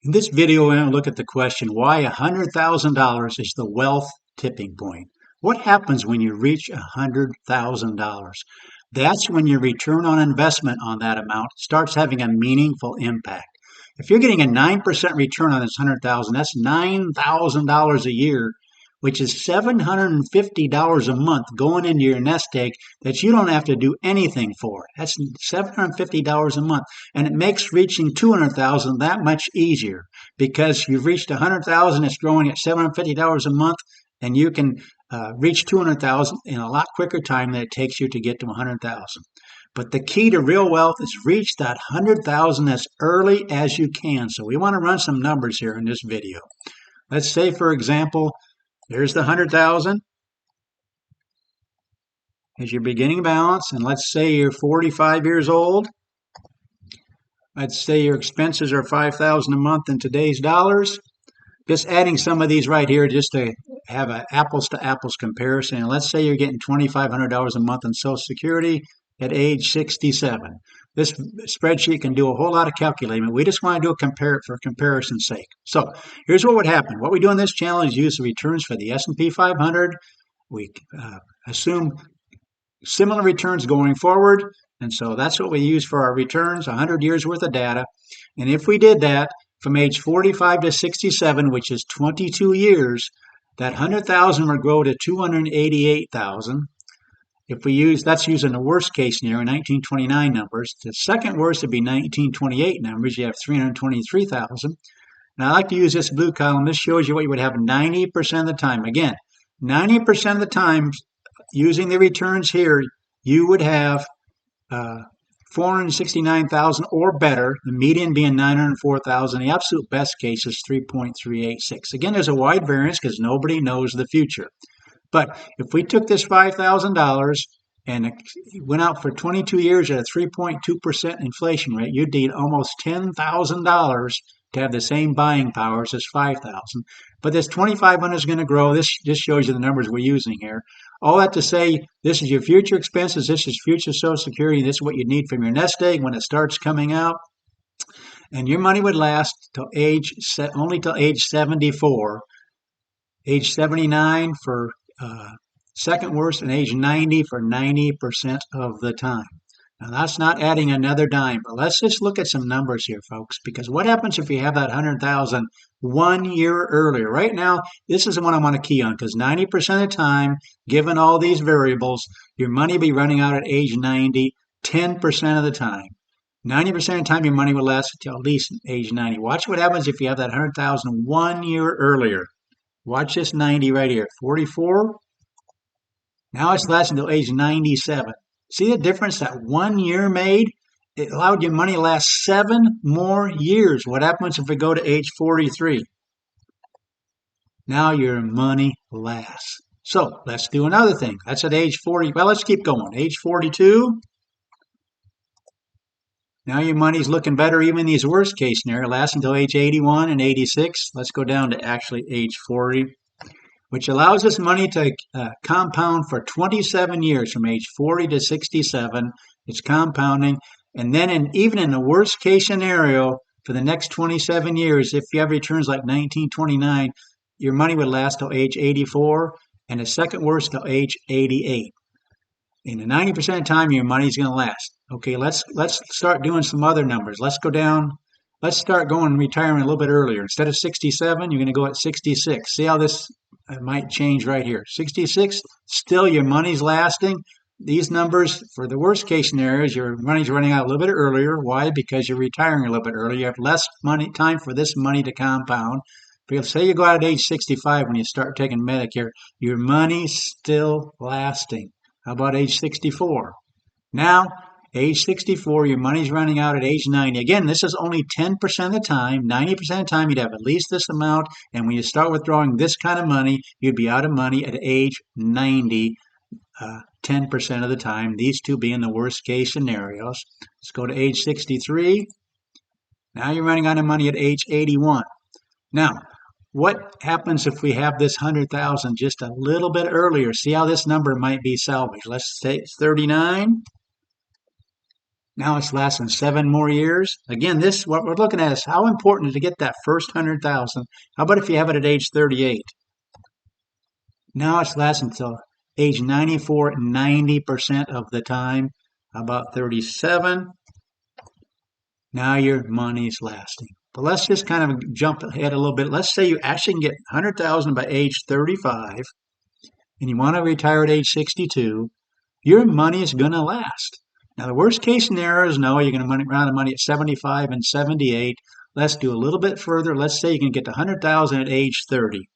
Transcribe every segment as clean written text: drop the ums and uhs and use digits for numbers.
In this video, we're going to look at the question, why $100,000 is the wealth tipping point. What happens when you reach $100,000? That's when your return on investment on that amount starts having a meaningful impact. If you're getting a 9% return on this 100,000, that's $9,000 a year, which is $750 a month going into your nest egg that you don't have to do anything for. That's $750 a month. And it makes reaching 200,000 that much easier because you've reached 100,000, it's growing at $750 a month, and you can reach 200,000 in a lot quicker time than it takes you to get to 100,000. But the key to real wealth is reach that 100,000 as early as you can. So we want to run some numbers here in this video. Let's say, for example, there's the 100,000 as your beginning balance, and let's say you're 45 years old. Let's say your expenses are 5,000 a month in today's dollars. Just adding some of these right here just to have an apples to apples comparison. And let's say you're getting $2,500 a month in Social Security at age 67. This spreadsheet can do a whole lot of calculating. We just want to do it for comparison's sake. So here's what would happen. What we do on this channel is use the returns for the S&P 500. We assume similar returns going forward. And so that's what we use for our returns, 100 years worth of data. And if we did that from age 45 to 67, which is 22 years, that 100,000 would grow to 288,000. If we use, that's using the worst case scenario, 1929 numbers. The second worst would be 1928 numbers. You have 323,000. And I like to use this blue column. This shows you what you would have 90% of the time. Again, 90% of the time, using the returns here, you would have 469,000 or better, the median being 904,000. The absolute best case is 3.386. Again, there's a wide variance because nobody knows the future. But if we took this $5,000 and it went out for 22 years at a 3.2% inflation rate, you'd need almost $10,000 to have the same buying powers as 5,000. But this 2,500 is going to grow. This just shows you the numbers we're using here. All that to say, this is your future expenses. This is future Social Security. This is what you need from your nest egg when it starts coming out. And your money would last till only till age 74, age 79 for second worst, and age 90 for 90% of the time. Now, that's not adding another dime, but let's just look at some numbers here, folks, because what happens if you have that 100,000 1 year earlier? Right now, this is the one I want to key on because 90% of the time, given all these variables, your money will be running out at age 90 10% of the time. 90% of the time, your money will last until at least age 90. Watch what happens if you have that 100,000 1 year earlier. Watch this 90 right here, 44. Now it's lasting until age 97. See the difference that 1 year made? It allowed your money to last 7 more years. What happens if we go to age 43? Now your money lasts. So let's do another thing. That's at age 40. Well, let's keep going. Age 42. Now your money's looking better, even in these worst case scenario, lasts until age 81 and 86. Let's go down to actually age 40, which allows this money to compound for 27 years from age 40 to 67. It's compounding. And then even in the worst case scenario, for the next 27 years, if you have returns like 1929, your money would last till age 84, and the second worst till age 88. In the 90% of the time, your money's going to last. Okay, let's start doing some other numbers. Let's go down. Let's start going retirement a little bit earlier. Instead of 67, you're going to go at 66. See how this might change right here. 66, still your money's lasting. These numbers, for the worst case scenarios, your money's running out a little bit earlier. Why? Because you're retiring a little bit earlier. You have less time for this money to compound. Because say you go out at age 65 when you start taking Medicare, your money's still lasting. How about age 64? Now, age 64, your money's running out at age 90. Again, this is only 10% of the time. 90% of the time, you'd have at least this amount. And when you start withdrawing this kind of money, you'd be out of money at age 90, 10% of the time. These two being the worst case scenarios. Let's go to age 63. Now you're running out of money at age 81. Now, what happens if we have this 100,000 just a little bit earlier? See how this number might be salvaged. Let's say it's 39. Now it's lasting 7 more years. Again, this what we're looking at is how important is to get that first 100,000. How about if you have it at age 38? Now it's lasting until age 94, 90% of the time. How about 37? Now your money's lasting. But let's just kind of jump ahead a little bit. Let's say you actually can get 100,000 by age 35 and you want to retire at age 62. Your money is going to last. Now, the worst case scenario is no, you're going to run out of money at 75 and 78. Let's do a little bit further. Let's say you can get to 100,000 at age 30.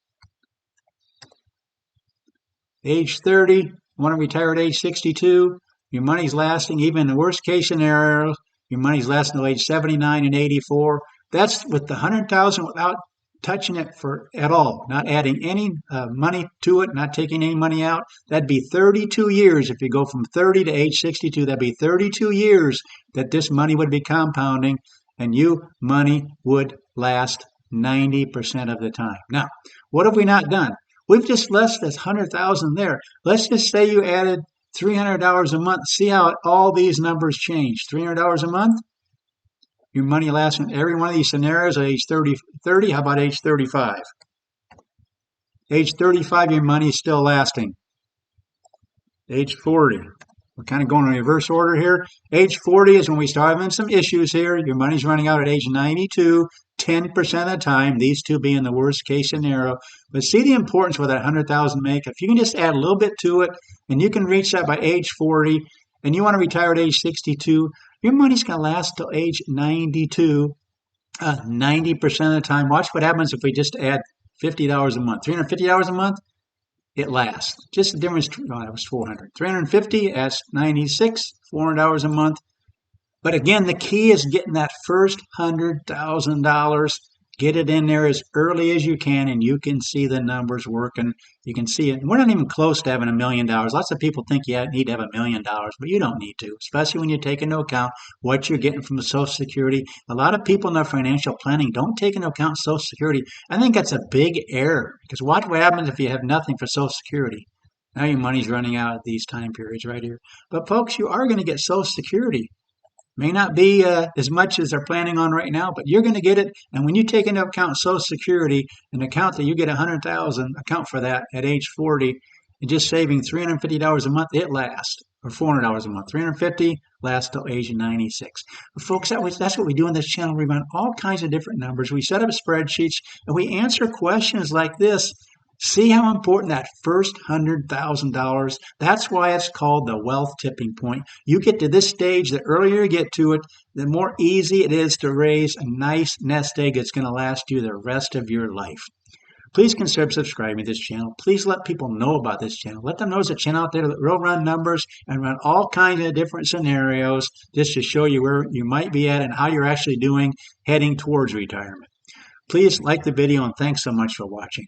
Age 30, want to retire at age 62. Your money's lasting. Even in the worst case scenario, your money's lasting until age 79 and 84. That's with the 100,000 without touching it for at all, not adding any money to it, not taking any money out. That'd be 32 years. If you go from 30 to age 62, that'd be 32 years that this money would be compounding, and money would last 90% of the time. Now, what have we not done? We've just left this 100,000 there. Let's just say you added $300 a month. See how all these numbers change. $300 a month. Your money lasts in every one of these scenarios at age 30. How about age 35? Age 35, your money is still lasting. Age 40. We're kind of going in reverse order here. Age 40 is when we start having some issues here. Your money's running out at age 92, 10% of the time, these two being the worst case scenario. But see the importance with that 100,000 make. If you can just add a little bit to it, and you can reach that by age 40, and you want to retire at age 62, your money's going to last till age 92, 90% of the time. Watch what happens if we just add $50 a month. $350 a month, it lasts. Just the difference, that was 400. 350 as 96, $400 a month. But again, the key is getting that first $100,000. Get it in there as early as you can, and you can see the numbers working. You can see it. We're not even close to having $1 million. Lots of people think you need to have $1 million, but you don't need to, especially when you take into account what you're getting from the Social Security. A lot of people in their financial planning don't take into account Social Security. I think that's a big error, because watch what happens if you have nothing for Social Security. Now your money's running out at these time periods right here. But folks, you are going to get Social Security. May not be as much as they're planning on right now, but you're going to get it. And when you take into account Social Security and account that you get 100,000, account for that at age 40, and just saving $350 a month, it lasts. Or $400 a month. $350 lasts till age 96. But folks, that's what we do on this channel. We run all kinds of different numbers. We set up spreadsheets, and we answer questions like this. See how important that first $100,000. That's why it's called the wealth tipping point. You get to this stage, the earlier you get to it, the more easy it is to raise a nice nest egg that's going to last you the rest of your life. Please consider subscribing to this channel. Please let people know about this channel. Let them know there's a channel out there that will run numbers and run all kinds of different scenarios just to show you where you might be at and how you're actually doing heading towards retirement. Please like the video, and thanks so much for watching.